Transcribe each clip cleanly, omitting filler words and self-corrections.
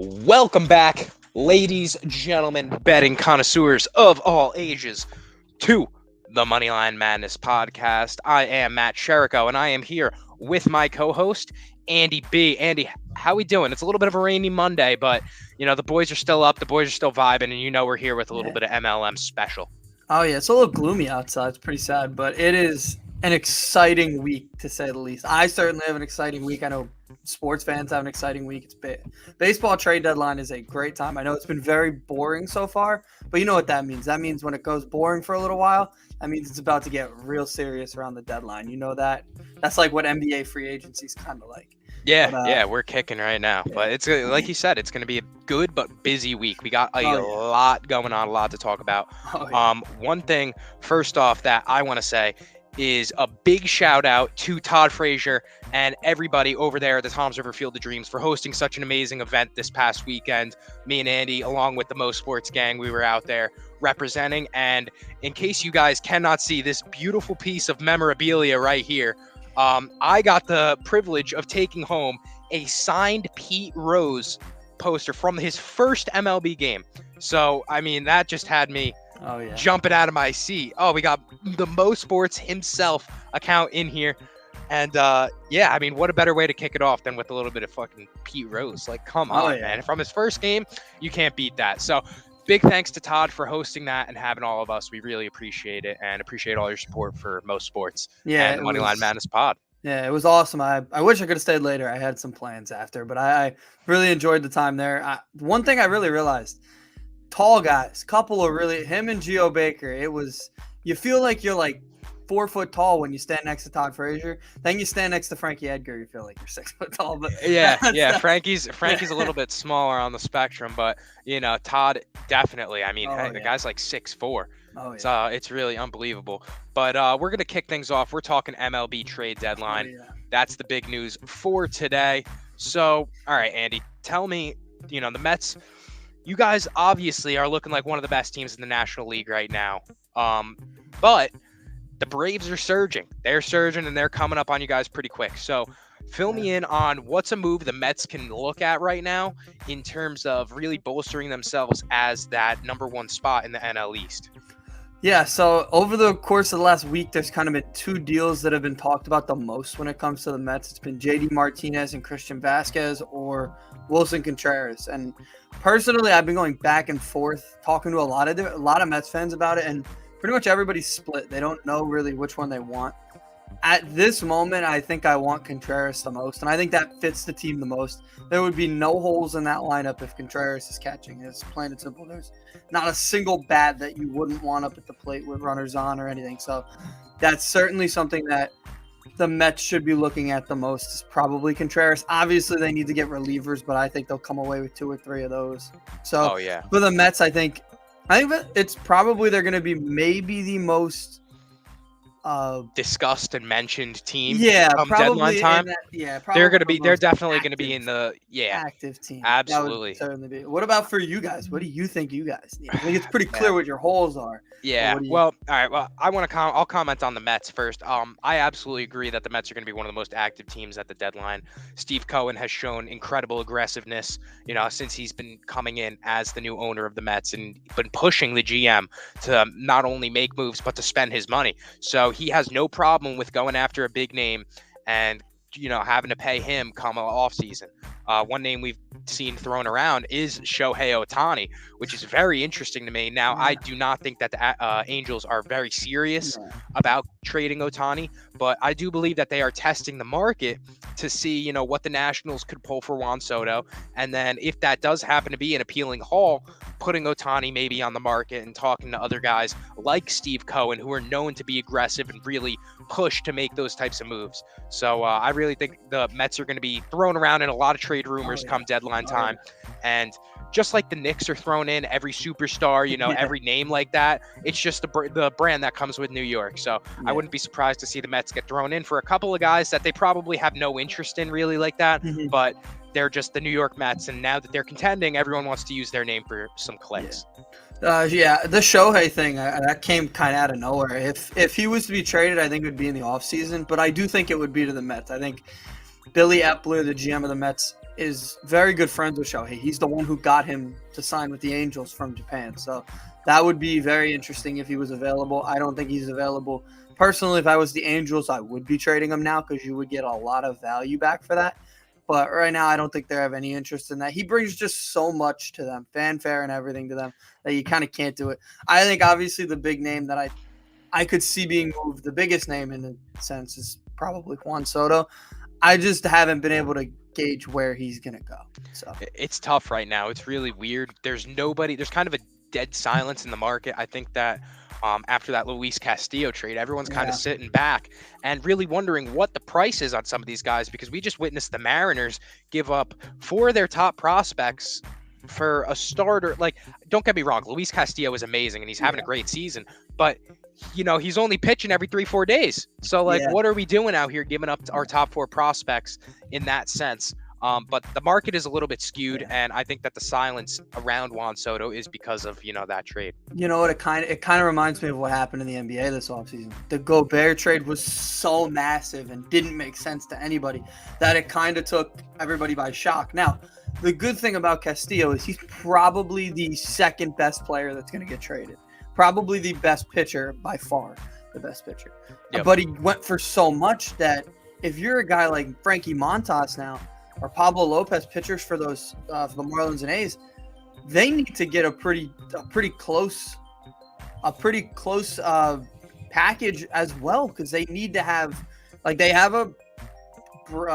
Welcome back, ladies, gentlemen, betting connoisseurs of all ages, to the Moneyline Madness podcast. I am Matt Chirico, and I am here with my co-host, Andy B. Andy, how we doing? It's a little bit of a rainy Monday, but, the boys are still up, the boys are still vibing, and we're here with a little bit of MLM special. Oh, yeah, it's a little gloomy outside. It's pretty sad, but it is an exciting week, to say the least. I certainly have an exciting week. I know sports fans have an exciting week. It's baseball trade deadline is a great time. I know it's been very boring so far, but you know what that means. That means when it goes boring for a little while, that means it's about to get real serious around the deadline. You know that? That's like what NBA free agency is kind of like. Yeah, we're kicking right now. Yeah. But it's like you said, it's going to be a good but busy week. We got a lot going on, a lot to talk about. One thing, first off, that I want to say is a big shout out to Todd Frazier and everybody over there at the Toms River Field of Dreams for hosting such an amazing event this past weekend. Me and Andy, along with the Mo Sports gang, we were out there representing. And in case you guys cannot see this beautiful piece of memorabilia right here, I got the privilege of taking home a signed Pete Rose poster from his first MLB game. So, that just had me jumping out of my seat. Oh, we got the Mo Sports himself account in here. And, what a better way to kick it off than with a little bit of fucking Pete Rose. Like, come on, man. From his first game, you can't beat that. So, big thanks to Todd for hosting that and having all of us. We really appreciate it and appreciate all your support for Mo Sports and Moneyline Madness Pod. Yeah, it was awesome. I wish I could have stayed later. I had some plans after, but I really enjoyed the time there. One thing I really realized, tall guys, him and Geo Baker, you feel like you're like 4 foot tall when you stand next to Todd Frazier. Then you stand next to Frankie Edgar, you feel like you're 6 foot tall. But Frankie's a little bit smaller on the spectrum, but Todd definitely. The guy's like 6'4". It's really unbelievable. But we're gonna kick things off. We're talking MLB trade deadline. That's the big news for today. So, all right, Andy, tell me, the Mets. You guys obviously are looking like one of the best teams in the National League right now. But the Braves are surging. They're surging, and they're coming up on you guys pretty quick. So fill me in on what's a move the Mets can look at right now in terms of really bolstering themselves as that number one spot in the NL East. Yeah, so over the course of the last week, there's kind of been two deals that have been talked about the most when it comes to the Mets. It's been JD Martinez and Christian Vasquez or Wilson Contreras. And personally, I've been going back and forth talking to a lot of Mets fans about it, and pretty much everybody's split. They don't know really which one they want. At this moment, I think I want Contreras the most, and I think that fits the team the most. There would be no holes in that lineup if Contreras is catching. It's plain and simple. There's not a single bat that you wouldn't want up at the plate with runners on or anything. So that's certainly something that the Mets should be looking at the most, is probably Contreras. Obviously, they need to get relievers, but I think they'll come away with 2 or 3 of those. So for the Mets, I think it's probably they're going to be maybe the most discussed and mentioned team. Probably deadline time. They're definitely going to be in the active team. Absolutely. Certainly be. What about for you guys? What do you think you guys need? I think it's pretty clear what your holes are. All right. Well, I'll comment on the Mets first. I absolutely agree that the Mets are going to be one of the most active teams at the deadline. Steve Cohen has shown incredible aggressiveness, since he's been coming in as the new owner of the Mets and been pushing the GM to not only make moves but to spend his money. So he has no problem with going after a big name and having to pay him come off season. One name we've seen thrown around is Shohei Ohtani, which is very interesting to me. Now, I do not think that the Angels are very serious about trading Ohtani, but I do believe that they are testing the market to see, what the Nationals could pull for Juan Soto. And then if that does happen to be an appealing haul, putting Ohtani maybe on the market and talking to other guys like Steve Cohen, who are known to be aggressive and really push to make those types of moves. So I really think the Mets are going to be thrown around in a lot of trade rumors come deadline time. And just like the Knicks are thrown in every superstar, every name like that, it's just the brand that comes with New York. So I wouldn't be surprised to see the Mets get thrown in for a couple of guys that they probably have no interest in really like that. But they're just the New York Mets, and now that they're contending, everyone wants to use their name for some clicks. The Shohei thing, that came kind of out of nowhere. If he was to be traded, I think it would be in the offseason, but I do think it would be to the Mets. I think Billy Epler, the GM of the Mets, is very good friends with Shohei. He's the one who got him to sign with the Angels from Japan. So that would be very interesting if he was available. I don't think he's available. Personally, if I was the Angels, I would be trading him now because you would get a lot of value back for that. But right now, I don't think they have any interest in that. He brings just so much to them, fanfare and everything to them, that you kind of can't do it. I think obviously the big name that I could see being moved, the biggest name in a sense, is probably Juan Soto. I just haven't been able to gauge where he's going to go. So it's tough right now. It's really weird. There's kind of a dead silence in the market. I think that after that Luis Castillo trade, everyone's kind of sitting back and really wondering what the price is on some of these guys, because we just witnessed the Mariners give up 4 of their top prospects for a starter. Like, don't get me wrong, Luis Castillo is amazing and he's having a great season, but he's only pitching every 3-4 days. So what are we doing out here giving up our top 4 prospects in that sense? But the market is a little bit skewed, and I think that the silence around Juan Soto is because of, that trade. You know what? It kind of reminds me of what happened in the NBA this offseason. The Gobert trade was so massive and didn't make sense to anybody that it kind of took everybody by shock. Now, the good thing about Castillo is he's probably the second best player that's going to get traded. Probably the best pitcher by far, the best pitcher. Yep. But he went for so much that if you're a guy like Frankie Montas now, or Pablo Lopez, pitchers for those for the Marlins and A's, they need to get a pretty close package as well, because they need to have, they have a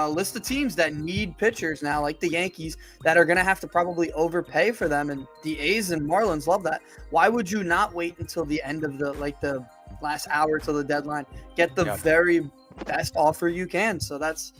list of teams that need pitchers now, like the Yankees, that are going to have to probably overpay for them, and the A's and Marlins love that. Why would you not wait until the end of the last hour till the deadline, get the very best offer you can? So it's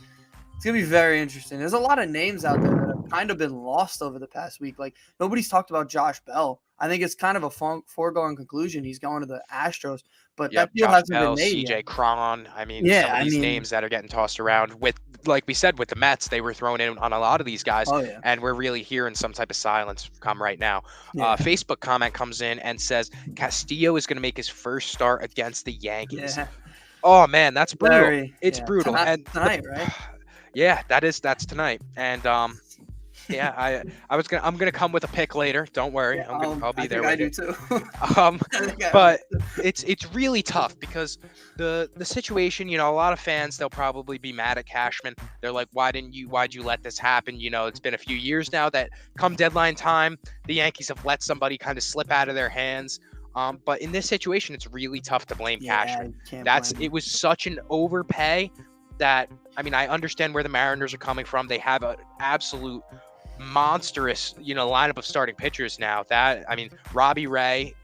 going to be very interesting. There's a lot of names out there that have kind of been lost over the past week. Like, nobody's talked about Josh Bell. I think it's kind of a foregone conclusion. He's going to the Astros, but that deal hasn't been made CJ yet. Cron. I mean, some of these names that are getting tossed around with, like we said, with the Mets, they were thrown in on a lot of these guys, and we're really hearing some type of silence come right now. Facebook comment comes in and says Castillo is going to make his first start against the Yankees. Yeah. Oh man, that's brutal. It's brutal. Tonight, right? Yeah, that's tonight. And I'm gonna come with a pick later. Don't worry, I'll be there. I do too. But it's really tough because the situation. A lot of fans, they'll probably be mad at Cashman. They're like, why'd you let this happen? It's been a few years now that come deadline time, the Yankees have let somebody kind of slip out of their hands. But in this situation, it's really tough to blame Cashman. It was such an overpay that, I understand where the Mariners are coming from. They have an absolute monstrous, lineup of starting pitchers now. Robbie Ray,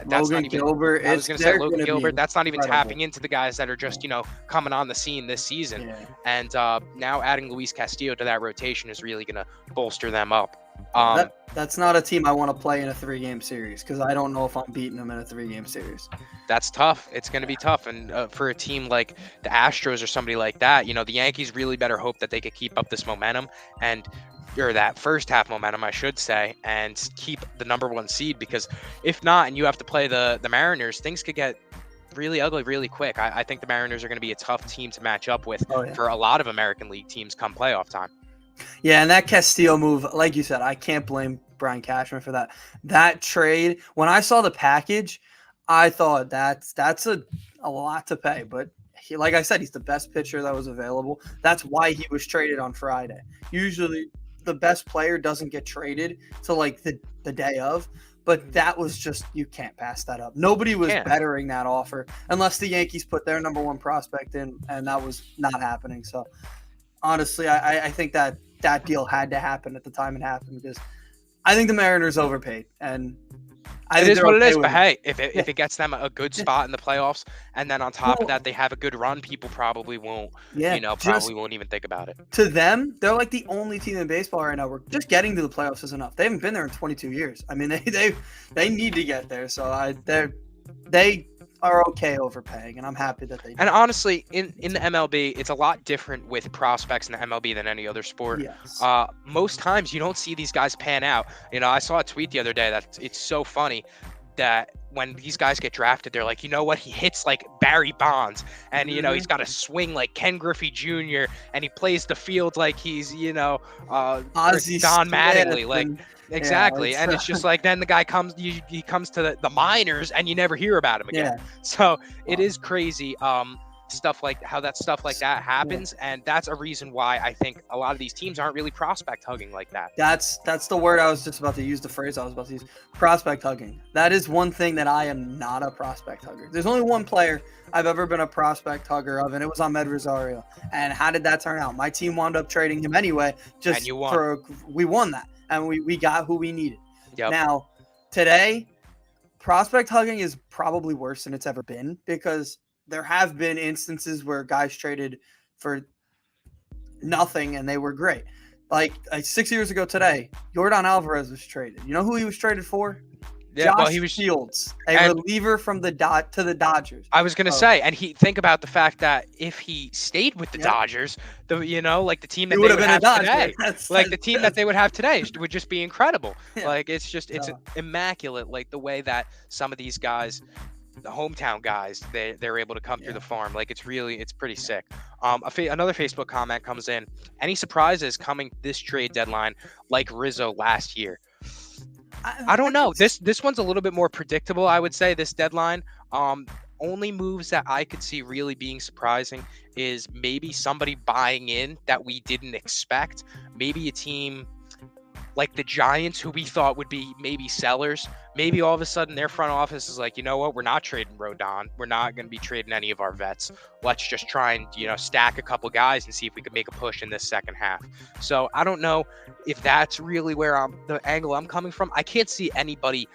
Logan Gilbert. I was going to say Logan Gilbert. That's not even tapping into the guys that are just, coming on the scene this season. Yeah. And now adding Luis Castillo to that rotation is really going to bolster them up. That's not a team I want to play in a 3-game series, because I don't know if I'm beating them in a 3-game series. That's tough. It's going to be tough. And for a team like the Astros or somebody like that, the Yankees really better hope that they could keep up this momentum or that first half momentum, I should say, and keep the number 1 seed, because if not, and you have to play the Mariners, things could get really ugly really quick. I think the Mariners are going to be a tough team to match up with for a lot of American League teams come playoff time. Yeah, and that Castillo move, like you said, I can't blame Brian Cashman for that. That trade, when I saw the package, I thought that's a lot to pay. But like I said, he's the best pitcher that was available. That's why he was traded on Friday. Usually the best player doesn't get traded till the day of. But that was just, you can't pass that up. Nobody was bettering that offer unless the Yankees put their number 1 prospect in, and that was not happening. So honestly, I think that deal had to happen at the time it happened, because I think the Mariners overpaid, and it is what it is. But hey, if it gets them a good spot in the playoffs, and then on top of that they have a good run, people probably won't, won't even think about it. To them, they're like the only team in baseball right now where just getting to the playoffs is enough. They haven't been there in 22 years. They need to get there. So they are okay overpaying, and I'm happy that they do. And honestly, in the MLB, it's a lot different with prospects in the MLB than any other sport. Yes. Most times you don't see these guys pan out. I saw a tweet the other day that it's so funny. that when these guys get drafted, they're like, you know what? He hits like Barry Bonds, and he's got a swing like Ken Griffey Jr. and he plays the field like he's Ozzie Don Smith Mattingly, like and- exactly. Yeah, And it's just like then the guy comes, he comes to the minors, and you never hear about him again. Yeah. So it is crazy. Stuff like that happens, and that's a reason why I think a lot of these teams aren't really prospect hugging like that. That's the word I was just about to use, the phrase I was about to use. Prospect hugging. That is one thing that I am not a prospect hugger. There's only one player I've ever been a prospect hugger of, and it was Ahmed Rosario. And how did that turn out? My team wound up trading him anyway. And you won. We won that, and we got who we needed. Yep. Now, today, prospect hugging is probably worse than it's ever been, because there have been instances where guys traded for nothing and they were great. Like 6 years ago today, Yordan Alvarez was traded. You know who he was traded for? Yeah, Josh well, he was Fields, a reliever from to the Dodgers. I was gonna say, and think about the fact that if he stayed with the Dodgers, like the team that they would have today, like the team that they would have today would just be incredible. Yeah. Like it's immaculate, like the way that some of these guys, the hometown guys, they're able to come through the farm. Like it's pretty sick. Another Facebook comment comes in. Any surprises coming this trade deadline like Rizzo last year? I don't know. This one's a little bit more predictable, I would say, this deadline. Only moves that I could see really being surprising is maybe somebody buying in that we didn't expect. Maybe a team like the Giants, who we thought would be maybe sellers. Maybe all of a sudden their front office is like, you know what, we're not trading Rodon. We're not going to be trading any of our vets. Let's just try and, stack a couple guys and see if we can make a push in this second half. So I don't know if that's really where the angle I'm coming from. I can't see anybody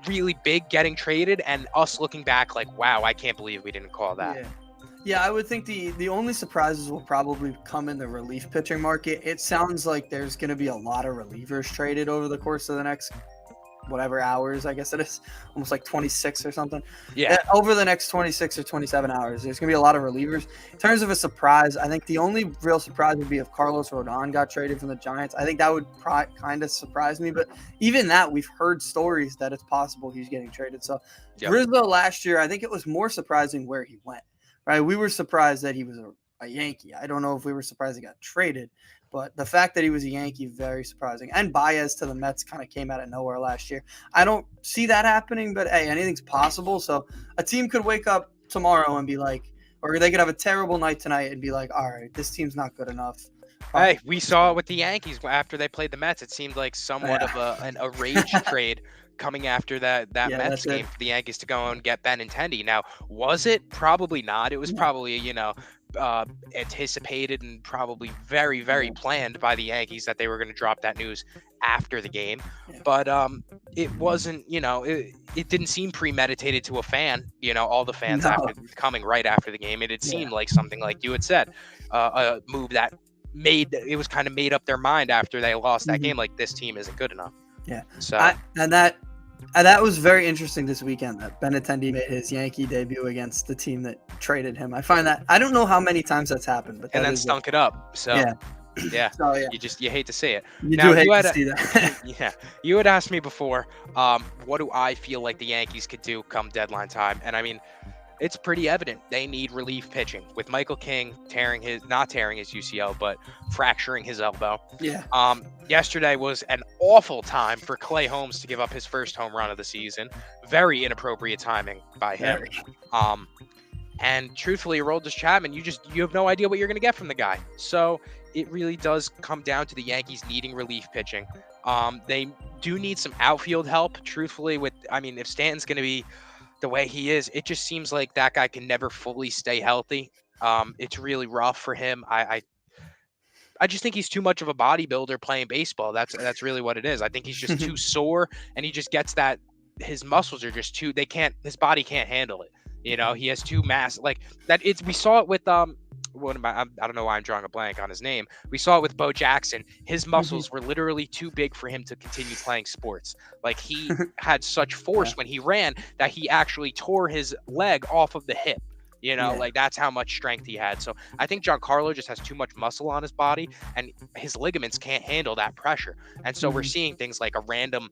really big getting traded and us looking back like, wow, I can't believe we didn't call that. Yeah, I would think the only surprises will probably come in the relief pitching market. It sounds like there's going to be a lot of relievers traded over the course of the next whatever hours, I guess it is, almost like 26 or something. Yeah. Over the next 26 or 27 hours, there's going to be a lot of relievers. In terms of a surprise, I think the only real surprise would be if Carlos Rodon got traded from the Giants. I think that would kind of surprise me, but even that, we've heard stories that it's possible he's getting traded. So Rizzo last year, I think it was more surprising where he went. Right, we were surprised that he was a Yankee. I don't know if we were surprised he got traded, but the fact that he was a Yankee, very surprising. And Baez to the Mets kind of came out of nowhere last year. I don't see that happening, but hey, anything's possible. So a team could wake up tomorrow and be like, or they could have a terrible night tonight and be like, all right, this team's not good enough. Hey, we saw it with the Yankees after they played the Mets. It seemed like somewhat of a rage trade coming after that Mets game for the Yankees to go and get Benintendi. Now, was it? Probably not. It was probably, anticipated and probably very, very planned by the Yankees that they were going to drop that news after the game. But it wasn't, it didn't seem premeditated to a fan, all the fans after coming right after the game. It seemed like something like you had said, a move that it was kind of made up their mind after they lost that game, like this team isn't good enough. Yeah. So that was very interesting this weekend that Benintendi made his Yankee debut against the team that traded him. I find that, I don't know how many times that's happened, but then stunk it up. So yeah. So, you hate to see it. You do hate to see that. Yeah. You had asked me before, what do I feel like the Yankees could do come deadline time? And I mean, it's pretty evident they need relief pitching with Michael King not tearing his UCL, but fracturing his elbow. Yeah. Yesterday was an awful time for Clay Holmes to give up his first home run of the season. Very inappropriate timing by him. And truthfully, Aroldis Chapman, you have no idea what you're going to get from the guy. So it really does come down to the Yankees needing relief pitching. They do need some outfield help, truthfully, if Stanton's going to be the way he is, it just seems like that guy can never fully stay healthy. It's really rough for him. I just think he's too much of a bodybuilder playing baseball. That's really what it is. I think he's just too sore, and he just gets that his muscles are just too, his body can't handle it. He has too like that. We saw it with I don't know why I'm drawing a blank on his name. We saw it with Bo Jackson. His muscles were literally too big for him to continue playing sports. Like he had such force when he ran that he actually tore his leg off of the hip. Yeah. Like that's how much strength he had. So I think Giancarlo just has too much muscle on his body, and his ligaments can't handle that pressure. And so we're Mhm. seeing things like a random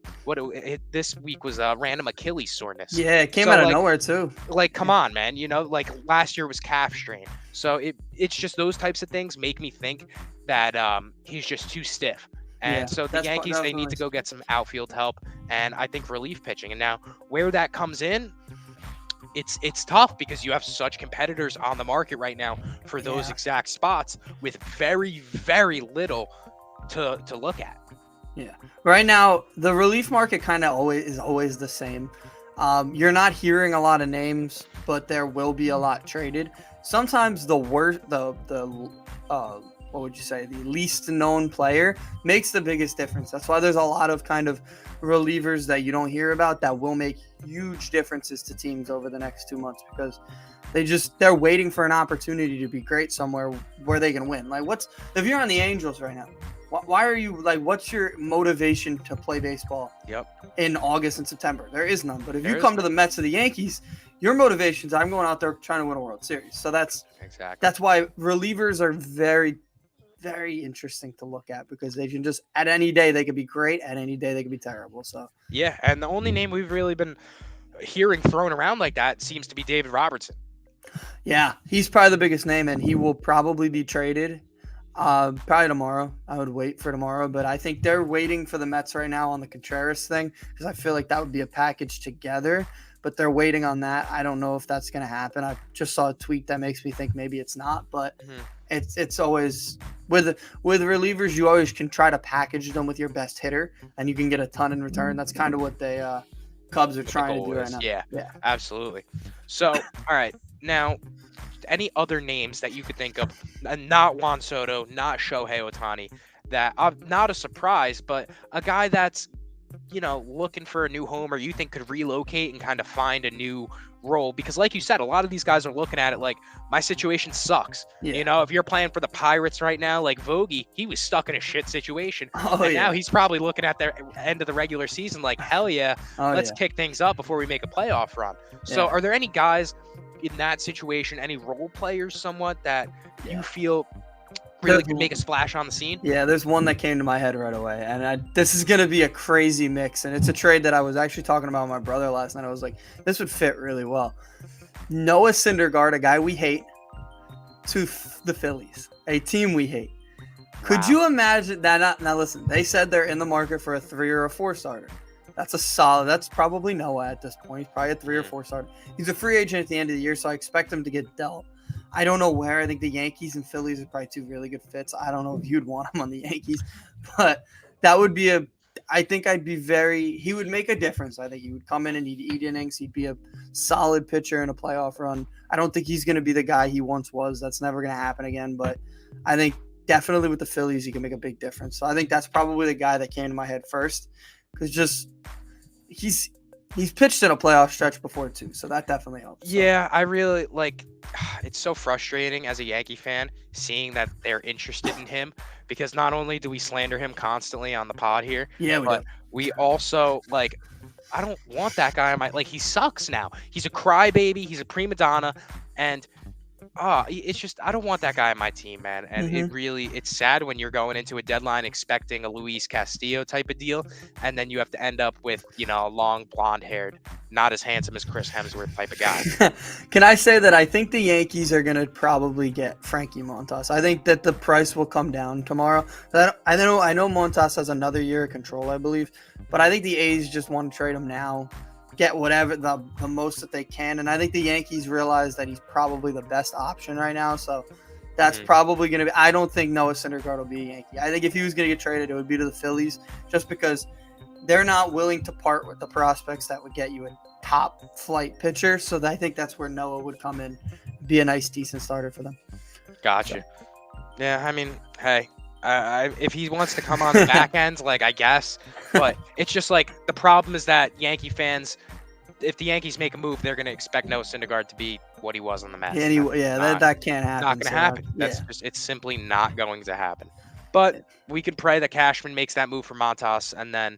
this week was a random Achilles soreness. Yeah, it came So out of nowhere too. come on, man. Like last year was calf strain. So it's just those types of things make me think that he's just too stiff. Yeah, And so the that's Yankees, they need definitely. to go get some outfield help, and I think relief pitching. And now where that comes in, it's tough because you have such competitors on the market right now for those Yeah. exact spots with very, very little to look at. Yeah. Right now, the relief market kind of always the same. You're not hearing a lot of names, but there will be a lot traded. Sometimes the worst, the what would you say, the least known player makes the biggest difference. That's why there's a lot of kind of relievers that you don't hear about that will make huge differences to teams over the next 2 months because they're waiting for an opportunity to be great somewhere where they can win. Like if you're on the Angels right now, why are you like? What's your motivation to play baseball Yep. in August and September? There is none. But if you There is come to none. the Mets or the Yankees, your motivations. I'm going out there trying to win a World Series. So Exactly. that's why relievers are very, very interesting to look at because they can just at any day they could be great, at any day they could be terrible. So Yeah, and the only name we've really been hearing thrown around like that seems to be David Robertson. yeah, he's probably the biggest name, and he will probably be traded. Probably tomorrow. I would wait for tomorrow, but I think they're waiting for the Mets right now on the Contreras thing because I feel like that would be a package together. But they're waiting on that. I don't know if that's going to happen. I just saw a tweet that makes me think maybe it's not, but it's always with relievers. You always can try to package them with your best hitter, and you can get a ton in return. That's kind of what the Cubs are What the trying to goal do right is. now. Yeah, Yeah. absolutely. So, all right, now any other names that you could think of, not Juan Soto, not Shohei Ohtani, that not a surprise, but a guy that's looking for a new home or you think could relocate and kind of find a new role? Because like you said, a lot of these guys are looking at it like my situation sucks. Yeah. If you're playing for the Pirates right now, like Vogie, he was stuck in a shit situation. Oh And yeah. now he's probably looking at the end of the regular season like, hell yeah, Oh let's yeah. kick things up before we make a playoff run. So Yeah. are there any guys in that situation, any role players somewhat that Yeah. you feel really could make a splash on the scene? Yeah, there's one that came to my head right away, and this is gonna be a crazy mix, and it's a trade that I was actually talking about with my brother last night. I was like, this would fit really well. Noah Syndergaard, a guy we hate, to the Phillies, a team we hate. Could Wow. you imagine that? Now listen, they said they're in the market for a 3 or a 4 starter. That's a solid. That's probably Noah at this point. He's probably a 3 or 4 starter. He's a free agent at the end of the year, so I expect him to get dealt. I don't know where. I think the Yankees and Phillies are probably two really good fits. I don't know if you'd want him on the Yankees, but that would be I think he would make a difference. I think he would come in and he'd eat innings. He'd be a solid pitcher in a playoff run. I don't think he's going to be the guy he once was. That's never going to happen again, but I think definitely with the Phillies, he can make a big difference. So I think that's probably the guy that came to my head first because he's pitched in a playoff stretch before too, so that definitely helps. Yeah, I really like. It's so frustrating as a Yankee fan seeing that they're interested in him because not only do we slander him constantly on the pod here, Yeah, but we also like. I don't want that guy on my he sucks now. He's a crybaby. He's a prima donna, and it's just I don't want that guy on my team, man. And it's sad when you're going into a deadline expecting a Luis Castillo type of deal, and then you have to end up with a long blonde-haired, not as handsome as Chris Hemsworth type of guy. Can I say that I think the Yankees are going to probably get Frankie Montas? I think that the price will come down tomorrow. I know Montas has another year of control, I believe, but I think the A's just want to trade him now. Get whatever the most that they can, and I think the Yankees realize that he's probably the best option right now. So that's probably going to be. I don't think Noah Syndergaard will be a Yankee. I think if he was going to get traded, it would be to the Phillies, just because they're not willing to part with the prospects that would get you a top flight pitcher. So I think that's where Noah would come in, be a nice, decent starter for them. Gotcha. Yeah, I mean, hey. If he wants to come on the back end, I guess. But it's just the problem is that Yankee fans, if the Yankees make a move, they're going to expect Noah Syndergaard to be what he was on the Mets. That can't happen. Not going to happen. It's simply not going to happen. But we can pray that Cashman makes that move for Montas, and then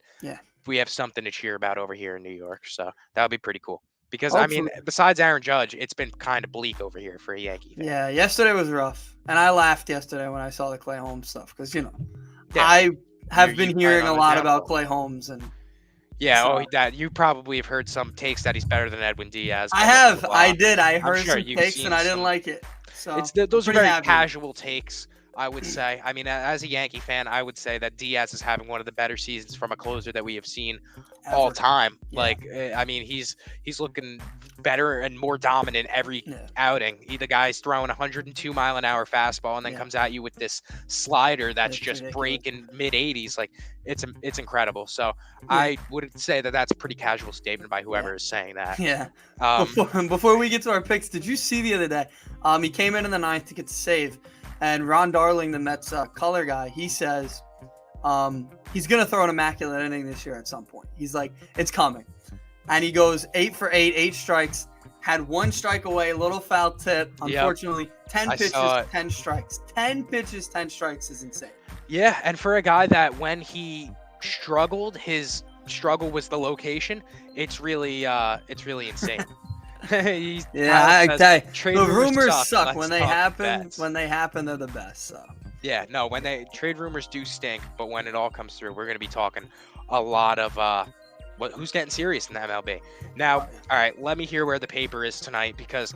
we have something to cheer about over here in New York. So that would be pretty cool. Because I mean, Hopefully. besides Aaron Judge, it's been kind of bleak over here for a Yankee fan. Yeah, yesterday was rough, and I laughed yesterday when I saw the Clay Holmes stuff because Yeah, I you're have you been playing hearing a on the lot about downfall. Clay Holmes, and Yeah, so that you probably have heard some takes that he's better than Edwin Diaz, I blah blah have. blah I blah. did. I I'm heard sure some you've takes, and seen I didn't some. like it. So I'm Those are pretty very happy. casual takes, I would say. I mean, as a Yankee fan, I would say that Diaz is having one of the better seasons from a closer that we have seen all Ever. time. Yeah. Like, I mean, he's looking better and more dominant every Yeah. outing. The guy's throwing 102-mile-an-hour fastball and then Yeah. comes at you with this slider that's It's just ridiculous. breaking mid 80s. Like, it's incredible. So Yeah. I would say that that's a pretty casual statement by whoever is saying that. Yeah. Um, Before we get to our picks, did you see the other day? He came in the ninth to get the save, and Ron Darling, the Mets color guy, he says he's gonna throw an immaculate inning this year at some point. He's like, it's coming, and he goes 8 for 8, 8 strikes, had 1 strike away, little foul tip. Unfortunately, 10 I pitches, saw it. 10 strikes. 10 pitches, 10 strikes is insane. Yeah, and for a guy that when he struggled, his struggle was the location. It's really insane. I trade the rumors suck Let's when they talk happen. bets. When they happen, they're the best. So Yeah, no, when trade rumors do stink, but when it all comes through, we're going to be talking a lot of who's getting serious in the MLB. Now, all right, let me hear where the paper is tonight because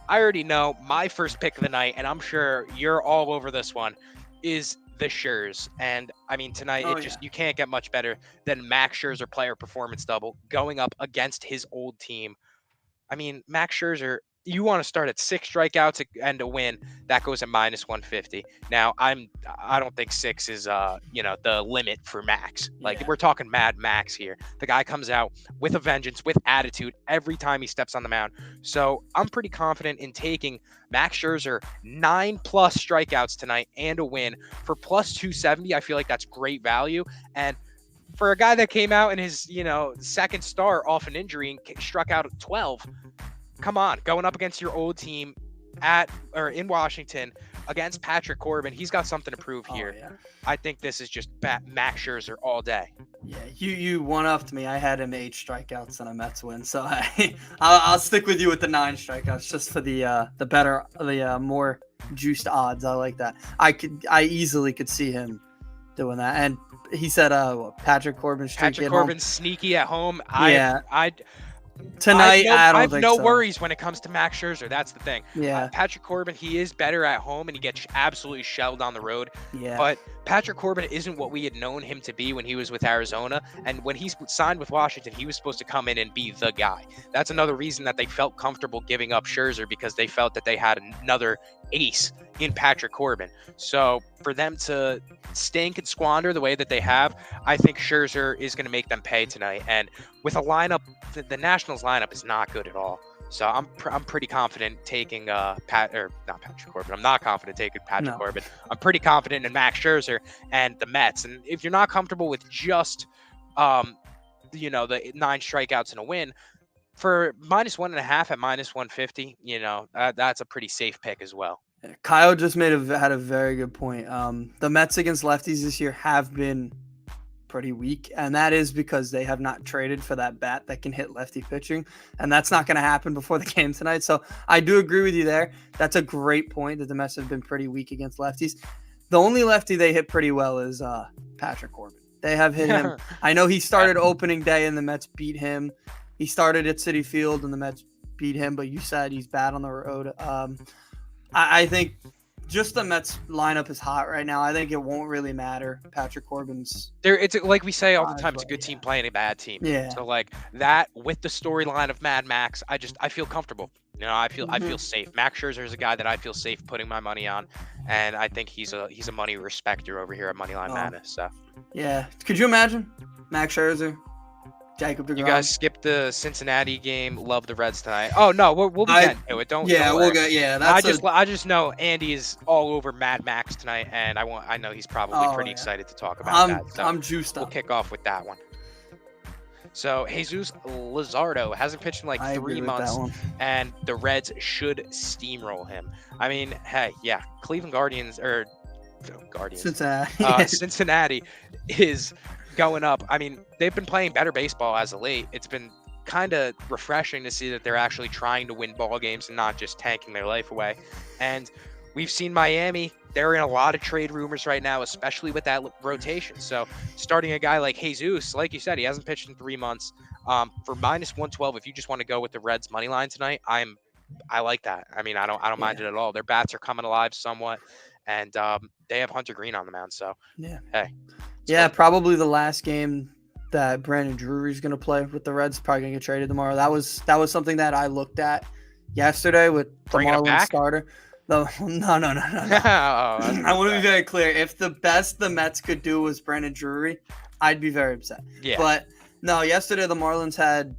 I already know my first pick of the night, and I'm sure you're all over this one, is the Schurz. And I mean, tonight you can't get much better than Max Scherzer player performance double going up against his old team. I mean, Max Scherzer, you want to start at 6 strikeouts and a win, that goes at -150. Now, I don't think 6 is the limit for Max. Like, we're talking Mad Max here. The guy comes out with a vengeance, with attitude every time he steps on the mound. So I'm pretty confident in taking Max Scherzer 9+ strikeouts tonight and a win for +270. I feel like that's great value. And for a guy that came out in his, second start off an injury and struck out at 12, come on, going up against your old team in Washington against Patrick Corbin, he's got something to prove here. Yeah. I think this is just Max Scherzer all day. Yeah, you one-upped me. I had him 8 strikeouts and a Mets win, so I'll stick with you with the 9 strikeouts just for the more juiced odds. I like that. I easily could see him doing that. And he said, Patrick Corbin Patrick Corbin's sneaky at home. Tonight, I don't think so. I have no worries when it comes to Max Scherzer. That's the thing. Yeah. Patrick Corbin, he is better at home and he gets absolutely shelled on the road. Yeah. But Patrick Corbin isn't what we had known him to be when he was with Arizona. And when he signed with Washington, he was supposed to come in and be the guy. That's another reason that they felt comfortable giving up Scherzer, because they felt that they had another ace in Patrick Corbin. So for them to stink and squander the way that they have, I think Scherzer is going to make them pay tonight. And with a lineup, the Nationals lineup is not good at all. So I'm pretty confident taking not Patrick Corbin. I'm not confident taking Patrick Corbin. I'm pretty confident in Max Scherzer and the Mets. And if you're not comfortable with just the 9 strikeouts and a win, for -1.5 at -150, that's a pretty safe pick as well. Kyle just had a very good point. The Mets against lefties this year have been pretty weak, and that is because they have not traded for that bat that can hit lefty pitching, and that's not going to happen before the game tonight. So I do agree with you there. That's a great point that the Mets have been pretty weak against lefties. The only lefty they hit pretty well is Patrick Corbin. They have hit him. I know he started opening day and the Mets beat him. He started at Citi Field and the Mets beat him, but you said he's bad on the road. I think just the Mets lineup is hot right now. I think it won't really matter. Patrick Corbin's there. It's like we say all the time. It's a good team playing a bad team. Yeah. So like that with the storyline of Mad Max, I feel comfortable. I feel safe. Max Scherzer is a guy that I feel safe putting my money on, and I think he's a money respecter over here at Moneyline Madness. So yeah, could you imagine Max Scherzer? Jacob DeGrom. You guys skipped the Cincinnati game. Love the Reds tonight. Oh no, we'll be getting to it. Don't. Yeah, don't we'll get. Yeah, that's. I just know Andy is all over Mad Max tonight, and I know he's probably pretty excited to talk about that. So I'm juiced up. We'll kick off with that one. So Jesus Luzardo hasn't pitched in like 3 months, and the Reds should steamroll him. I mean, hey, yeah, Cincinnati is going up. I mean, they've been playing better baseball as of late. It's been kind of refreshing to see that they're actually trying to win ball games and not just tanking their life away. And we've seen Miami. They're in a lot of trade rumors right now, especially with that rotation. So starting a guy like Jesus, like you said, he hasn't pitched in 3 months. For -112, if you just want to go with the Reds money line tonight, I like that. I mean, I don't mind it at all. Their bats are coming alive somewhat, and they have Hunter Green on the mound. So hey, probably the last game that Brandon Drury's going to play with the Reds, probably going to get traded tomorrow. That was something that I looked at yesterday with the Marlins starter. No. I want to be very clear. If the best the Mets could do was Brandon Drury, I'd be very upset. Yeah. But no, yesterday the Marlins had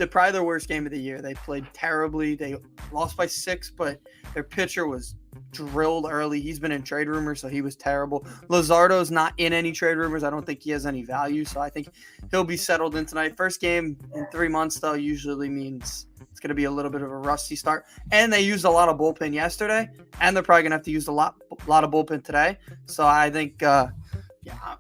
probably their worst game of the year. They played terribly. They lost by 6, but their pitcher was drilled early. He's been in trade rumors, so he was terrible. Luzardo's not in any trade rumors. I don't think he has any value, so I think he'll be settled in tonight. First game in 3 months, though, usually means it's going to be a little bit of a rusty start. And they used a lot of bullpen yesterday, and they're probably going to have to use a lot of bullpen today. So I think,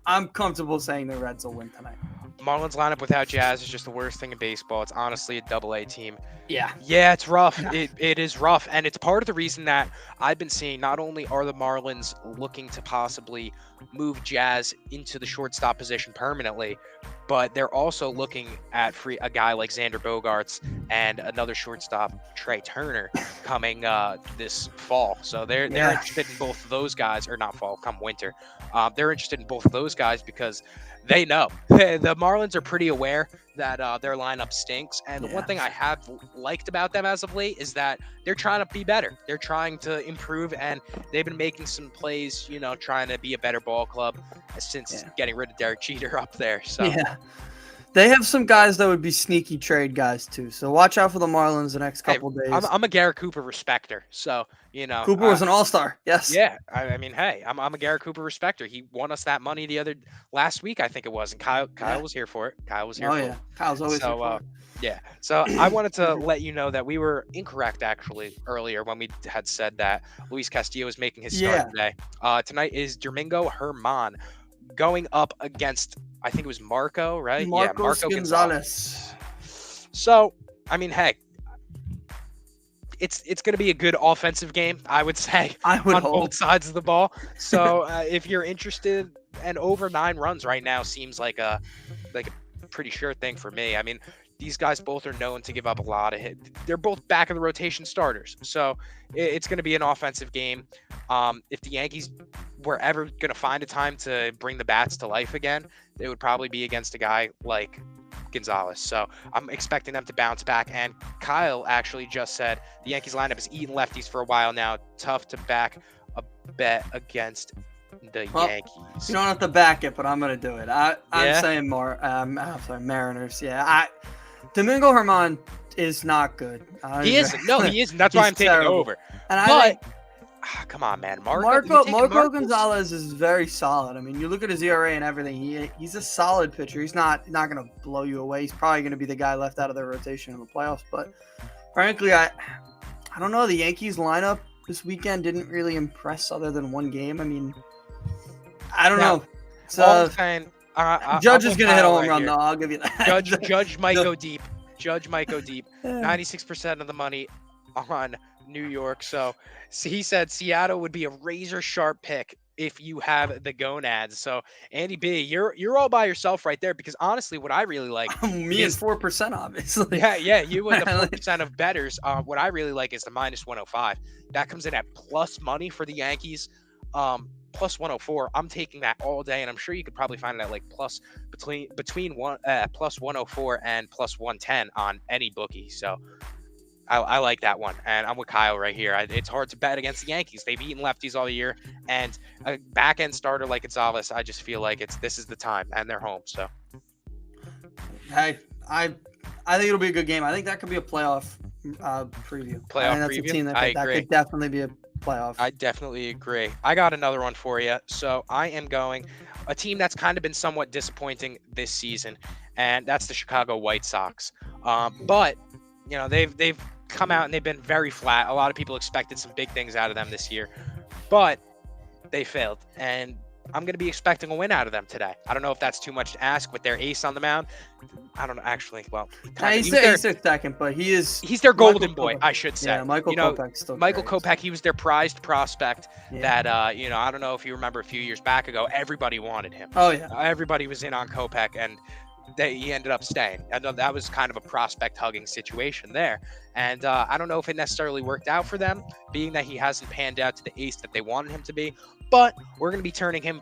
I'm comfortable saying the Reds will win tonight. Marlins lineup without Jazz is just the worst thing in baseball. It's honestly a double-A team. Yeah, it's rough. It is rough, and it's part of the reason that I've been seeing. Not only are the Marlins looking to possibly move Jazz into the shortstop position permanently, but they're also looking at a guy like Xander Bogaerts and another shortstop, Trey Turner, coming this fall. So they're interested in both of those guys, or not fall, come winter. They're interested in both of those guys because they know the Marlins are pretty aware that their lineup stinks. And the one thing I have liked about them as of late is that they're trying to be better. They're trying to improve, and they've been making some plays, trying to be a better ball club since getting rid of Derek Jeter up there. So they have some guys that would be sneaky trade guys too. So watch out for the Marlins the next couple days. I'm a Garrett Cooper respecter. So, Cooper was an all-star. Yes. Yeah. I mean, hey, I'm a Garrett Cooper respecter. He won us that money last week, I think it was. And Kyle was here for it. Kyle's always here for it. Yeah. So I wanted to let you know that we were incorrect actually earlier when we had said that Luis Castillo is making his start today. Tonight is Domingo Germán going up against, I think it was Marco, right? Marco Gonzalez. So, I mean, hey, it's going to be a good offensive game, I would say, on both sides of the ball. So if you're interested, and over 9 runs right now seems like a pretty sure thing for me. I mean, these guys both are known to give up a lot of hits. They're both back of the rotation starters. So it's going to be an offensive game. If the Yankees were ever going to find a time to bring the bats to life again, it would probably be against a guy like Gonzalez. So I'm expecting them to bounce back. And Kyle actually just said the Yankees lineup has eaten lefties for a while now. Tough to back a bet against the Yankees. You don't have to back it, but I'm going to do it. I'm saying Mariners. Yeah. Domingo Germán is not good. He isn't. No, he isn't. That's why I'm taking over. And come on, man. Marco Gonzalez is very solid. I mean, you look at his ERA and everything. He's a solid pitcher. He's not going to blow you away. He's probably going to be the guy left out of their rotation in the playoffs. But frankly, I don't know. The Yankees lineup this weekend didn't really impress other than one game. I mean, I don't know. All I'm saying, Judge is going to hit a home run, though. I'll give you that. Judge might go deep. 96% of the money on New York. So he said Seattle would be a razor sharp pick if you have the gonads. So Andy B, you're all by yourself right there, because honestly, what I really like me is 4%, obviously. Yeah, you and the 4% of bettors. What I really like is the -105. That comes in at plus money for the Yankees. Plus 104. I'm taking that all day, and I'm sure you could probably find it at like between plus 104 and plus 110 on any bookie. So I like that one, and I'm with Kyle right here. It's hard to bet against the Yankees. They've eaten lefties all year, and a back-end starter like Gonzalez, I just feel like this is the time, and they're home. So, hey, I think it'll be a good game. I think that could be a playoff preview. That's a team that could definitely be a playoff. I definitely agree. I got another one for you. So I am going a team that's kind of been somewhat disappointing this season, and that's the Chicago White Sox. But they've come out and they've been very flat. A lot of people expected some big things out of them this year, but they failed. And I'm going to be expecting a win out of them today. I don't know if that's too much to ask with their ace on the mound. I don't know, actually. Well, he's their second, but he's their golden boy, I should say. Yeah, Michael Kopech's still Michael great. Kopech, he was their prized prospect that, I don't know if you remember a few years back ago, everybody wanted him. Oh, yeah. Everybody was in on Kopech, and he ended up staying. I know that was kind of a prospect hugging situation there. And I don't know if it necessarily worked out for them, being that he hasn't panned out to the ace that they wanted him to be. But we're going to be turning him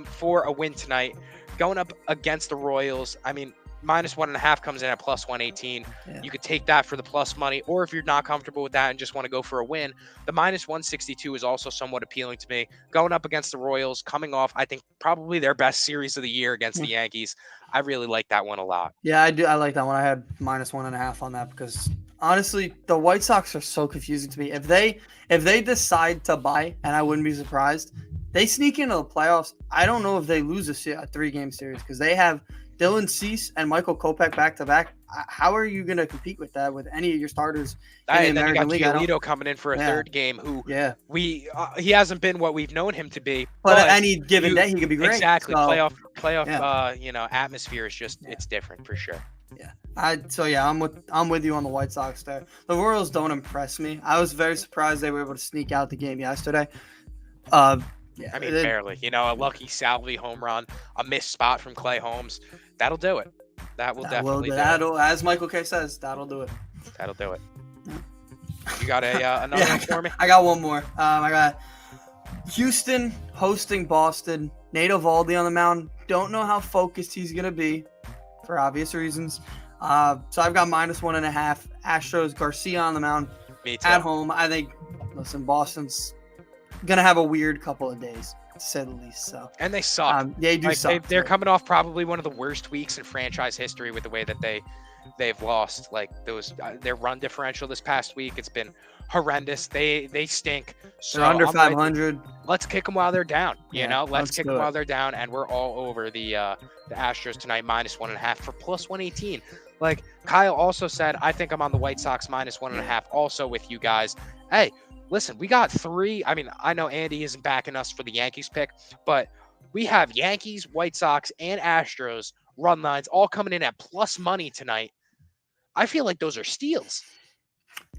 for a win tonight, going up against the Royals. I mean, -1.5 comes in at +118. Yeah. You could take that for the plus money, or if you're not comfortable with that and just want to go for a win, the -162 is also somewhat appealing to me. Going up against the Royals, coming off, I think, probably their best series of the year against the Yankees. I really like that one a lot. Yeah, I do. I like that one. I had -1.5 on that because honestly, the White Sox are so confusing to me. If they decide to buy, and I wouldn't be surprised, they sneak into the playoffs. I don't know if they lose a 3-game series because they have Dylan Cease and Michael Kopech back-to-back. How are you going to compete with that with any of your starters in the American League? And then you got Giolito coming in for a third game who he hasn't been what we've known him to be. But at any given day, he could be great. Exactly. So, playoff atmosphere is just it's different for sure. Yeah. I'm with you on the White Sox there. The Royals don't impress me. I was very surprised they were able to sneak out the game yesterday. Yeah, I mean, barely. A lucky Salvi home run, a missed spot from Clay Holmes. That'll do it. That will definitely do it. As Michael K says, that'll do it. That'll do it. You got another one for me? I got one more. I got Houston hosting Boston. Nate Eovaldi on the mound. Don't know how focused he's going to be for obvious reasons. So I've got -1.5. Astros, Garcia on the mound. Me too. At home. I think, Boston's gonna have a weird couple of days, to say the least. So and they suck. They do suck. They're coming off probably one of the worst weeks in franchise history with the way that they've lost. Like their run differential this past week, it's been horrendous. They stink. So they're under 500. Let's kick them while they're down. Let's kick them while they're down, and we're all over the Astros tonight -1.5 for +118. Like Kyle also said, I think I'm on the White Sox -1.5 also with you guys. Hey. Listen, we got 3. I mean, I know Andy isn't backing us for the Yankees pick, but we have Yankees, White Sox, and Astros run lines all coming in at plus money tonight. I feel like those are steals.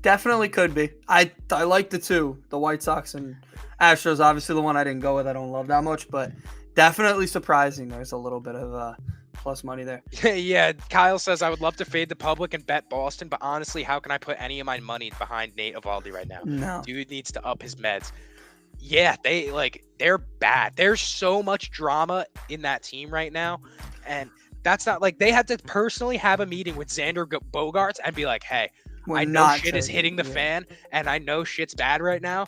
Definitely could be. I like the 2, the White Sox and Astros. Obviously, the one I didn't go with, I don't love that much, but definitely surprising. There's a little bit of plus money there. Yeah, Kyle says, I would love to fade the public and bet Boston, but honestly, how can I put any of my money behind Nate Eovaldi right now? No. Dude needs to up his meds. Yeah, they're bad. There's so much drama in that team right now, and that's not like they had to personally have a meeting with Xander Bogaerts and be like, hey, I know shit is hitting the fan, and I know shit's bad right now,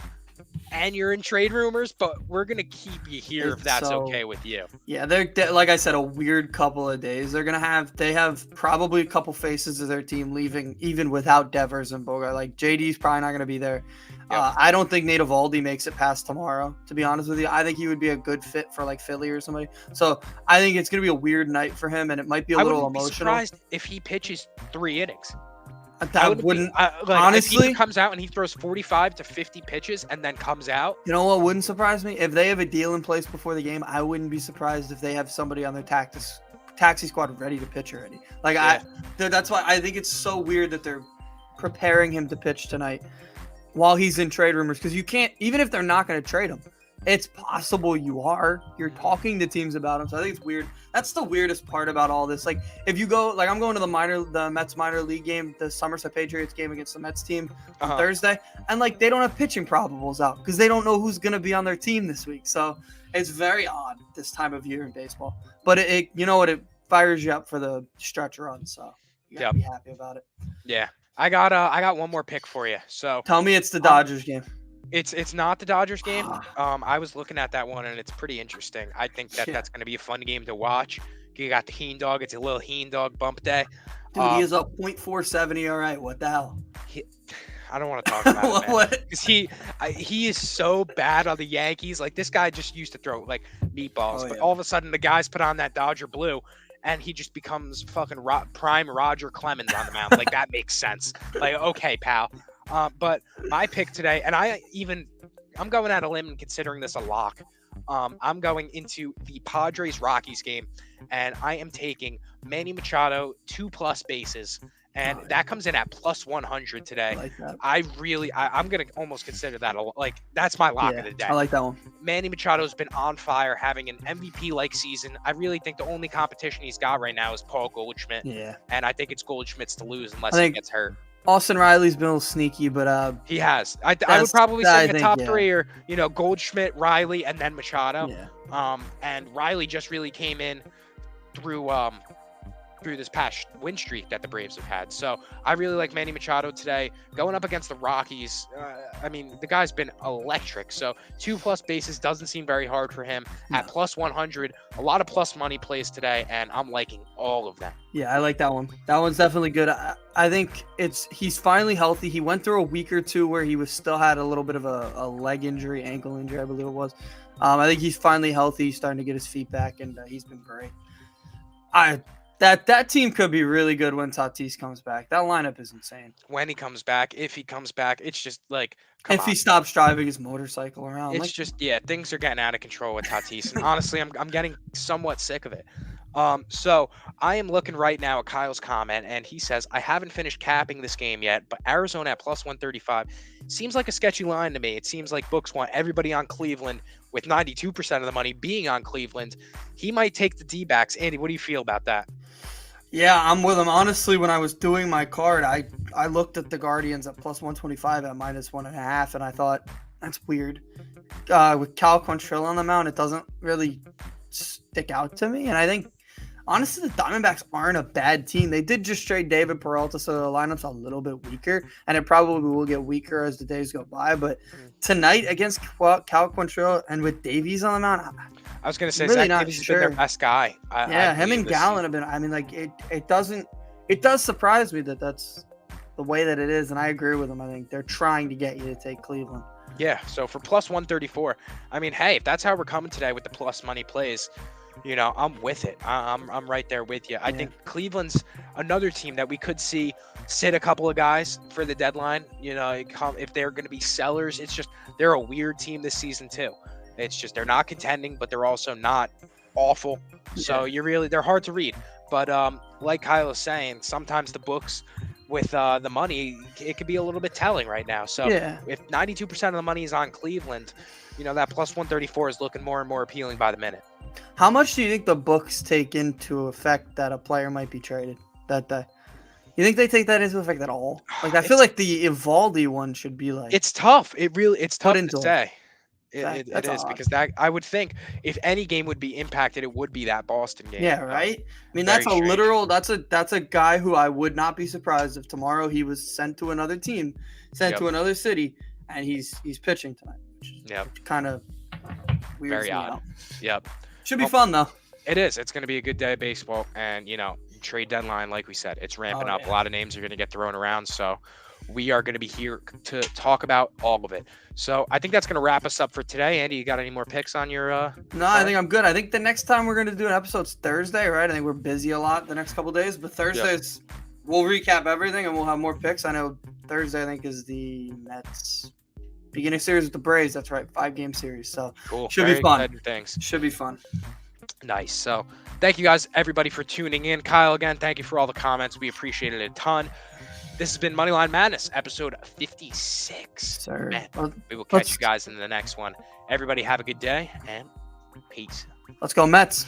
and you're in trade rumors, but we're going to keep you here if that's okay with you. Yeah, they're, like I said, a weird couple of days. They have probably a couple faces of their team leaving, even without Devers and Bogart. Like, JD's probably not going to be there. Yep. I don't think Nate Eovaldi makes it past tomorrow, to be honest with you. I think he would be a good fit for, like, Philly or somebody. So I think it's going to be a weird night for him, and it might be a little emotional. I wouldn't be surprised if he pitches 3 innings. Honestly, if he comes out and he throws 45 to 50 pitches and then comes out. You know what wouldn't surprise me? If they have a deal in place before the game, I wouldn't be surprised if they have somebody on their taxi squad ready to pitch already. Like, yeah. That's why I think it's so weird that they're preparing him to pitch tonight while he's in trade rumors, because you can't, even if they're not going to trade him, it's possible you're talking to teams about him. So I think it's weird. That's the weirdest part about all this. Like, if you go, like, I'm going to the Mets minor league game, the Somerset Patriots game against the Mets team on Thursday, and like they don't have pitching probables out because they don't know who's going to be on their team this week. So it's very odd this time of year in baseball. But it you know what, it fires you up for the stretch run. So you gotta be happy about it. Yeah, I got one more pick for you. So tell me it's the Dodgers game. It's not the Dodgers game. I was looking at that one, and it's pretty interesting. I think that's going to be a fun game to watch. You got the Heen dog. It's a little Heen dog bump day. Dude, he is up .47 ERA. What the hell? I don't want to talk about it, man. Because he is so bad on the Yankees. Like, this guy just used to throw, like, meatballs. But all of a sudden, the guys put on that Dodger blue, and he just becomes fucking prime Roger Clemens on the mound. Like, that makes sense. Like, okay, pal. But my pick today, and I'm going out of limb and considering this a lock. I'm going into the Padres-Rockies game, and I am taking Manny Machado 2+ bases. And that comes in at plus 100 today. I like that. I'm going to almost consider that that's my lock of the day. I like that one. Manny Machado's been on fire, having an MVP-like season. I really think the only competition he's got right now is Paul Goldschmidt. Yeah. And I think it's Goldschmidt's to lose unless he gets hurt. Austin Riley's been a little sneaky, but he has. I would probably say the top three are, Goldschmidt, Riley, and then Machado. Yeah. And Riley just really came in through this past win streak that the Braves have had. So I really like Manny Machado today. Going up against the Rockies, the guy's been electric. So 2+ bases doesn't seem very hard for him. At plus 100, a lot of plus money plays today, and I'm liking all of them. Yeah, I like that one. That one's definitely good. I think he's finally healthy. He went through a week or two where he still had a little bit of a leg injury, ankle injury, I believe it was. I think he's finally healthy. He's starting to get his feet back, and he's been great. That team could be really good when Tatis comes back. That lineup is insane. When he comes back, if he comes back, it's just like he stops driving his motorcycle around. It's things are getting out of control with Tatis. And honestly, I'm getting somewhat sick of it. So I am looking right now at Kyle's comment, and he says, I haven't finished capping this game yet, but Arizona at plus 135 seems like a sketchy line to me. It seems like books want everybody on Cleveland, with 92% of the money being on Cleveland. He might take the D-backs. Andy, what do you feel about that? Yeah, I'm with him. Honestly, when I was doing my card, I looked at the Guardians at plus 125 at minus 1.5, and I thought, that's weird. With Cal Quantrill on the mound, it doesn't really stick out to me. And I think, honestly, the Diamondbacks aren't a bad team. They did just trade David Peralta, so the lineup's a little bit weaker, and it probably will get weaker as the days go by. But tonight against Cal Quantrill and with Davies on the mound, I was going to say, really Zach Davies has been their best guy. Him and Gallen have been. It does surprise me that that's the way that it is, and I agree with them. I think they're trying to get you to take Cleveland. Yeah, so for plus 134, hey, if that's how we're coming today with the plus money plays, I'm with it. I'm right there with you. I think Cleveland's another team that we could see sit a couple of guys for the deadline. If they're going to be sellers, it's just they're a weird team this season too. It's just they're not contending, but they're also not awful. So they're hard to read. But like Kyle is saying, sometimes the books with the money, it could be a little bit telling right now. So if 92% of the money is on Cleveland, that plus 134 is looking more and more appealing by the minute. How much do you think the books take into effect that a player might be traded that day? You think they take that into effect at all? Like, I feel like the Evaldi one should be like... It's tough. It's tough to say. It is odd. because that I would think if any game would be impacted, it would be that Boston game. Yeah, right. That's a literal. That's a guy who I would not be surprised if tomorrow he was sent to another team, to another city, and he's pitching tonight. Which kind of weirds me out. Yep. Should be fun though. It is. It's going to be a good day of baseball, and trade deadline, like we said, it's ramping up. A lot of names are going to get thrown around, so we are going to be here to talk about all of it. So I think that's going to wrap us up for today. Andy, you got any more picks on your No, I think I'm good. I think the next time we're going to do an episode's Thursday, right? I think we're busy a lot the next couple of days, but Thursdays we'll recap everything and we'll have more picks. I know Thursday I think is the Mets beginning series with the Braves. That's right, 5-game series. So cool. Should be fun. Thanks. Should be fun. Nice. So thank you guys, everybody, for tuning in. Kyle, again, thank you for all the comments. We appreciate it a ton. This has been Moneyline Madness, episode 56. Sir. We will catch you guys in the next one. Everybody have a good day, and peace. Let's go Mets.